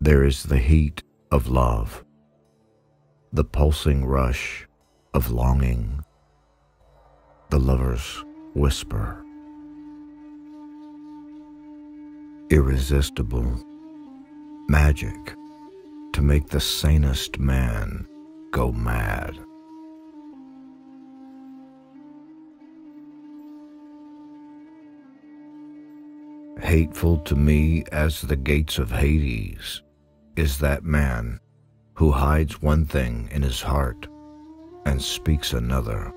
There is the heat of love, the pulsing rush of longing, the lover's whisper. Irresistible magic to make the sanest man go mad. Hateful to me as the gates of Hades is that man who hides one thing in his heart and speaks another.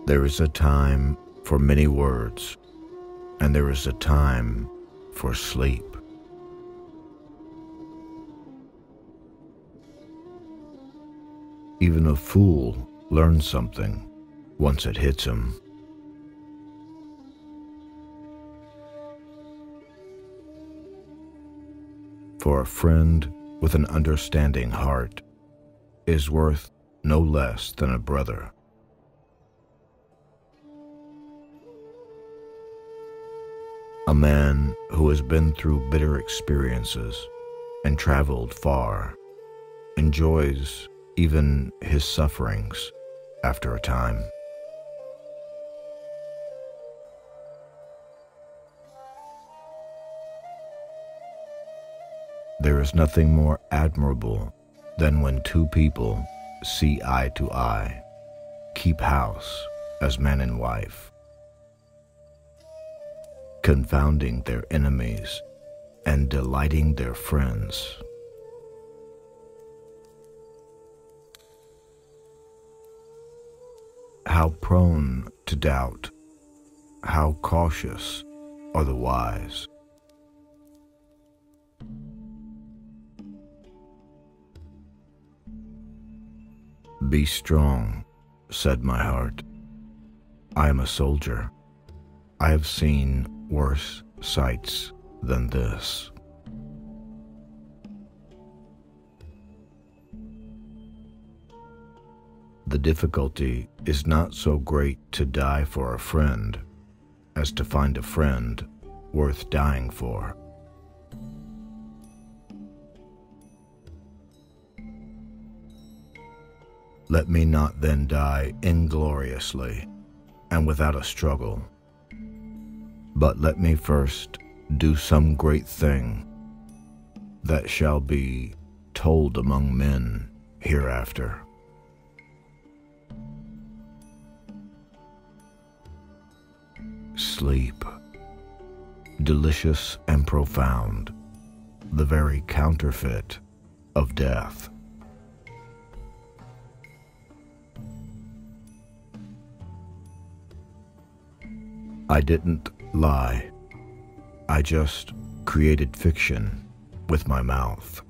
There is a time for many words, and there is a time for sleep. Even a fool learns something once it hits him. For a friend with an understanding heart is worth no less than a brother. A man who has been through bitter experiences and traveled far enjoys even his sufferings after a time. There is nothing more admirable than when two people see eye to eye, keep house as man and wife, confounding their enemies and delighting their friends. How prone to doubt, how cautious are the wise. Be strong, said my heart. I am a soldier. I have seen worse sights than this. The difficulty is not so great to die for a friend as to find a friend worth dying for. Let me not then die ingloriously and without a struggle, but let me first do some great thing that shall be told among men hereafter. Sleep, delicious and profound, the very counterfeit of death. I didn't lie. I just created fiction with my mouth.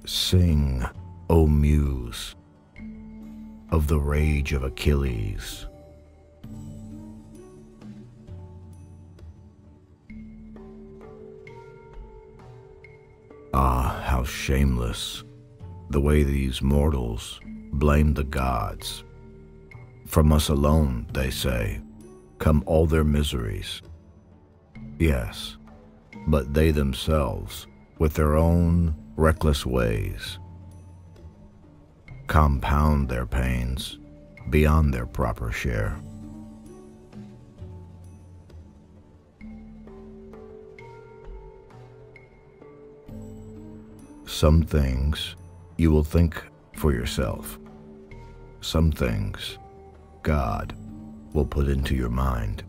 Sing, O Muse, of the rage of Achilles. Ah, how shameless the way these mortals blame the gods. From us alone, they say, come all their miseries. Yes, but they themselves, with their own reckless ways, compound their pains beyond their proper share. Some things you will think for yourself. Some things God will put into your mind.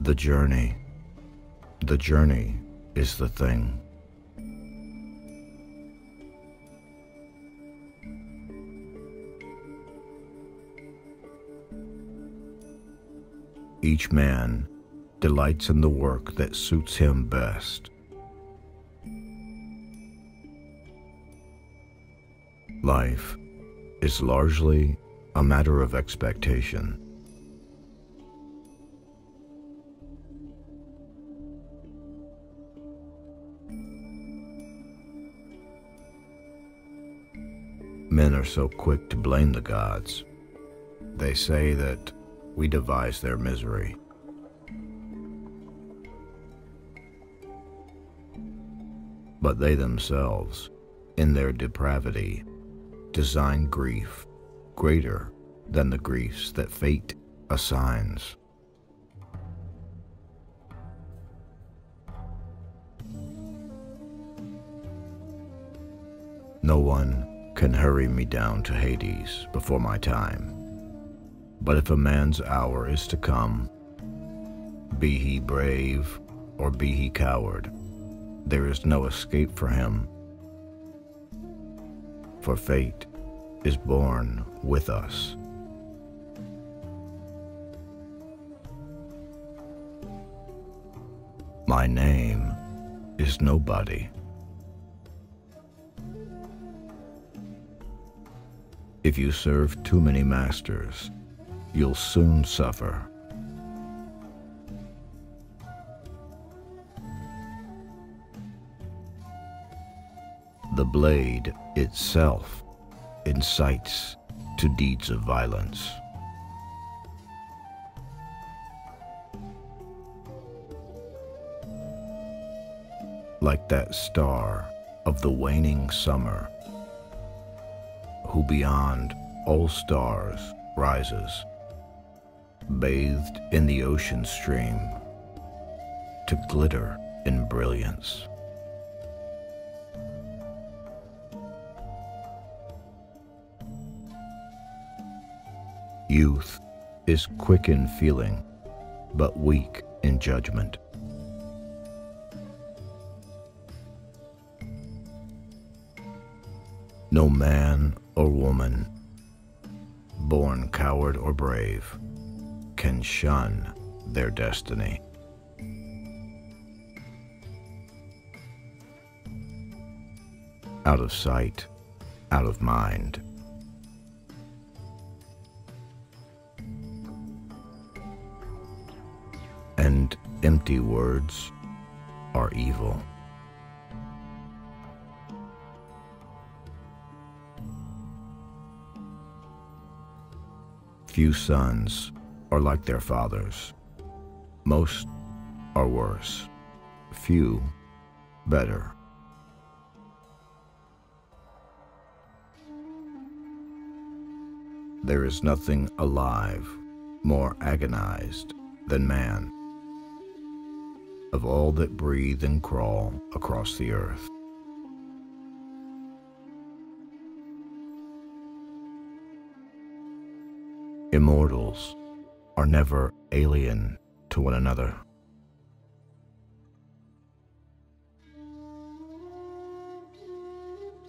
The journey is the thing. Each man delights in the work that suits him best. Life is largely a matter of expectation. Men are so quick to blame the gods. They say that we devise their misery. But they themselves, in their depravity, design grief greater than the griefs that fate assigns. No one can hurry me down to Hades before my time. But if a man's hour is to come, be he brave or be he coward, there is no escape for him. For fate is born with us. My name is nobody. If you serve too many masters, you'll soon suffer. The blade itself incites to deeds of violence. Like that star of the waning summer, who beyond all stars rises, bathed in the ocean stream, to glitter in brilliance. Youth is quick in feeling, but weak in judgment. No man or woman, born coward or brave, can shun their destiny. Out of sight, out of mind. And empty words are evil. Few sons are like their fathers. Most are worse. Few better. There is nothing alive more agonized than man, of all that breathe and crawl across the earth. Immortals are never alien to one another.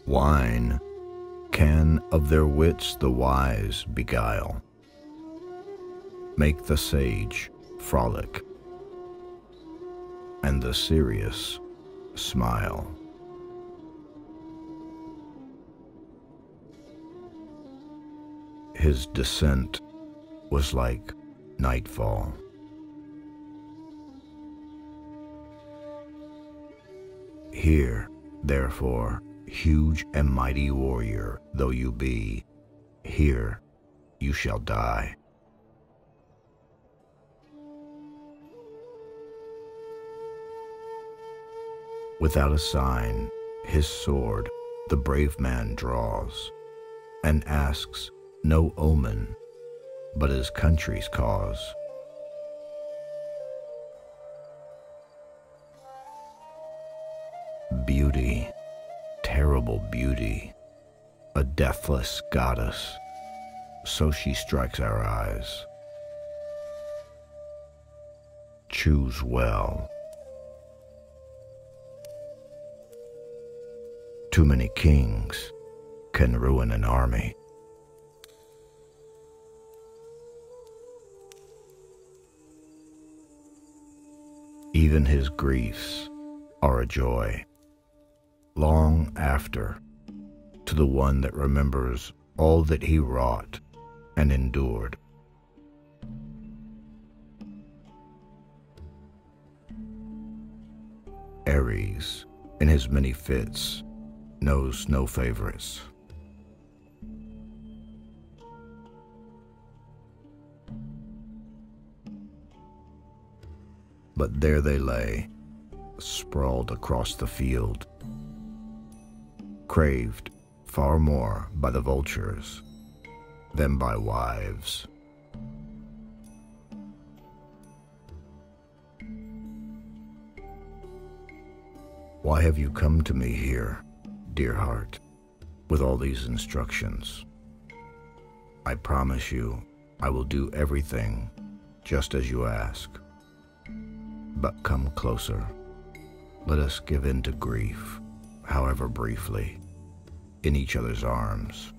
Wine can of their wits the wise beguile, make the sage frolic, and the serious smile. His descent was like nightfall. Hear, therefore, huge and mighty warrior though you be, here you shall die. Without a sign, his sword the brave man draws, and asks no omen but his country's cause. Beauty, terrible beauty, a deathless goddess, so she strikes our eyes. Choose well. Too many kings can ruin an army. Even his griefs are a joy, long after, to the one that remembers all that he wrought and endured. Ares, in his many fits, knows no favorites. But there they lay, sprawled across the field, craved far more by the vultures than by wives. Why have you come to me here, dear heart, with all these instructions? I promise you I will do everything just as you ask. But come closer. Let us give in to grief, however briefly, in each other's arms.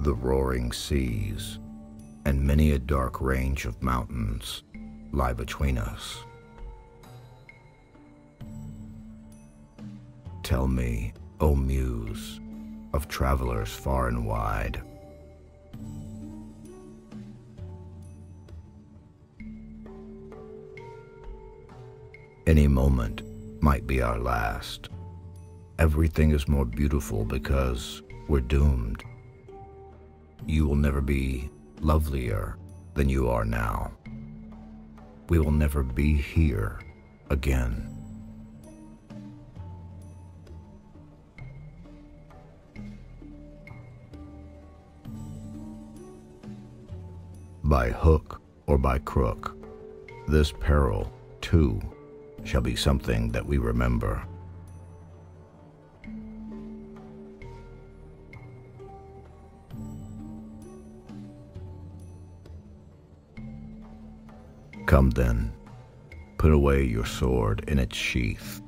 The roaring seas and many a dark range of mountains lie between us. Tell me, O Muse, of travelers far and wide. Any moment might be our last. Everything is more beautiful because we're doomed. You will never be lovelier than you are now. We will never be here again. By hook or by crook, this peril, too, shall be something that we remember. Come then, put away your sword in its sheath,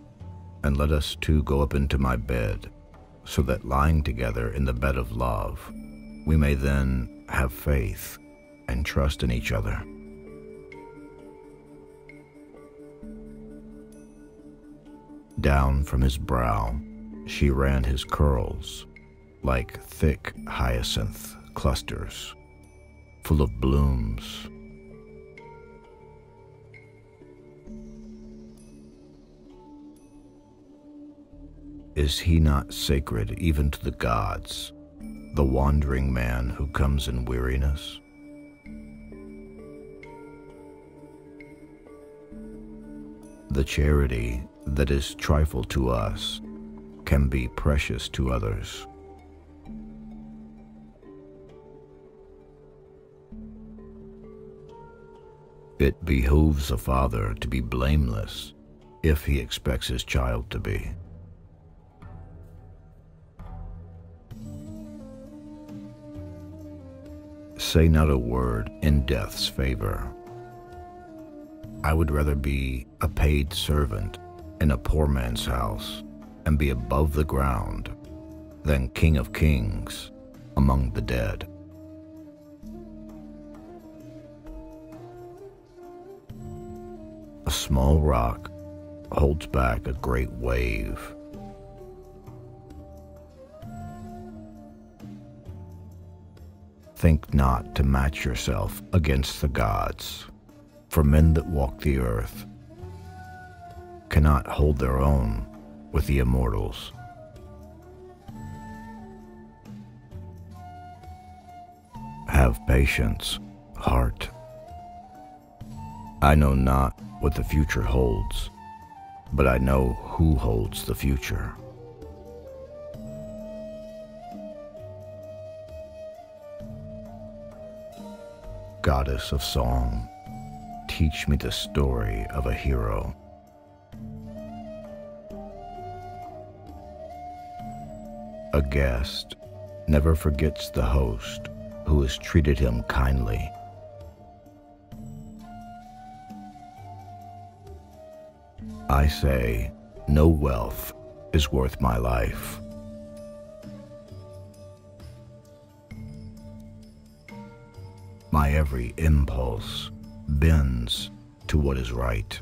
and let us two go up into my bed, so that lying together in the bed of love, we may then have faith and trust in each other. Down from his brow she ran his curls, like thick hyacinth clusters, full of blooms. Is he not sacred even to the gods, the wandering man who comes in weariness? The charity that is trifle to us can be precious to others. It behooves a father to be blameless if he expects his child to be. Say not a word in death's favor. I would rather be a paid servant in a poor man's house and be above the ground than king of kings among the dead. A small rock holds back a great wave. Think not to match yourself against the gods, for men that walk the earth cannot hold their own with the immortals. Have patience, heart. I know not what the future holds, but I know who holds the future. Goddess of song, teach me the story of a hero. A guest never forgets the host who has treated him kindly. I say, no wealth is worth my life. My every impulse bends to what is right.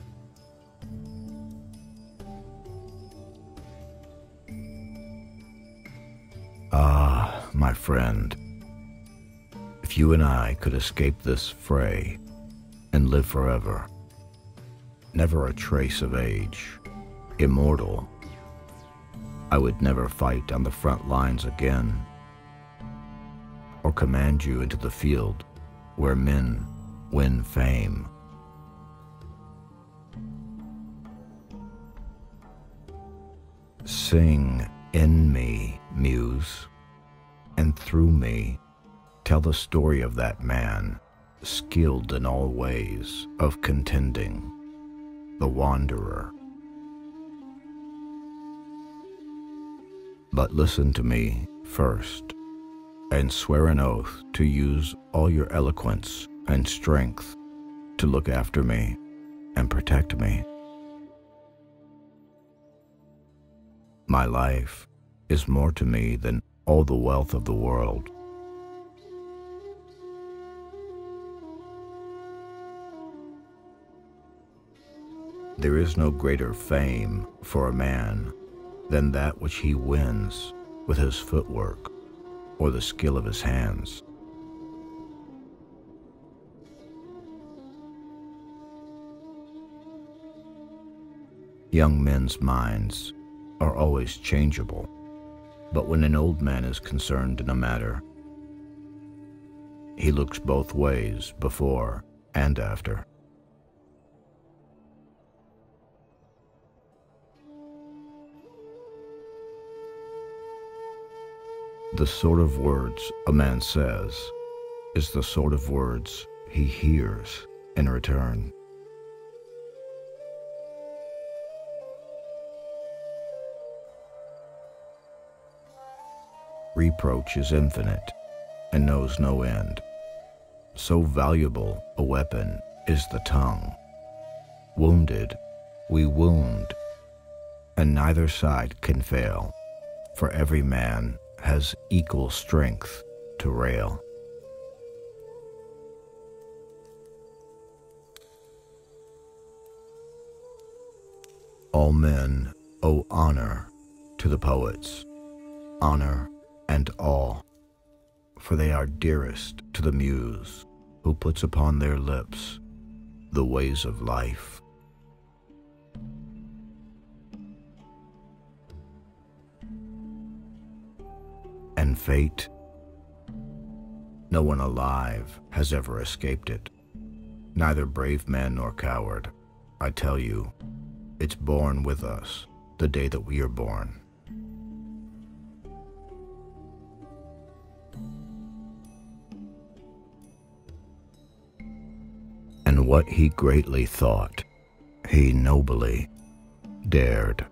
Ah, my friend, if you and I could escape this fray and live forever, never a trace of age, immortal, I would never fight on the front lines again, or command you into the field where men win fame. Sing in me, muse, and through me tell the story of that man, skilled in all ways of contending, the wanderer. But listen to me first, and swear an oath to use all your eloquence and strength to look after me and protect me. My life is more to me than all the wealth of the world. There is no greater fame for a man than that which he wins with his footwork or the skill of his hands. Young men's minds are always changeable, but when an old man is concerned in a matter, he looks both ways before and after. The sort of words a man says is the sort of words he hears in return. Reproach is infinite and knows no end. So valuable a weapon is the tongue. Wounded, we wound, and neither side can fail, for every man has equal strength to rail. All men owe honor to the poets, honor and awe, for they are dearest to the muse who puts upon their lips the ways of life. And fate, no one alive has ever escaped it, neither brave man nor coward. I tell you, it's born with us the day that we are born. And what he greatly thought, he nobly dared.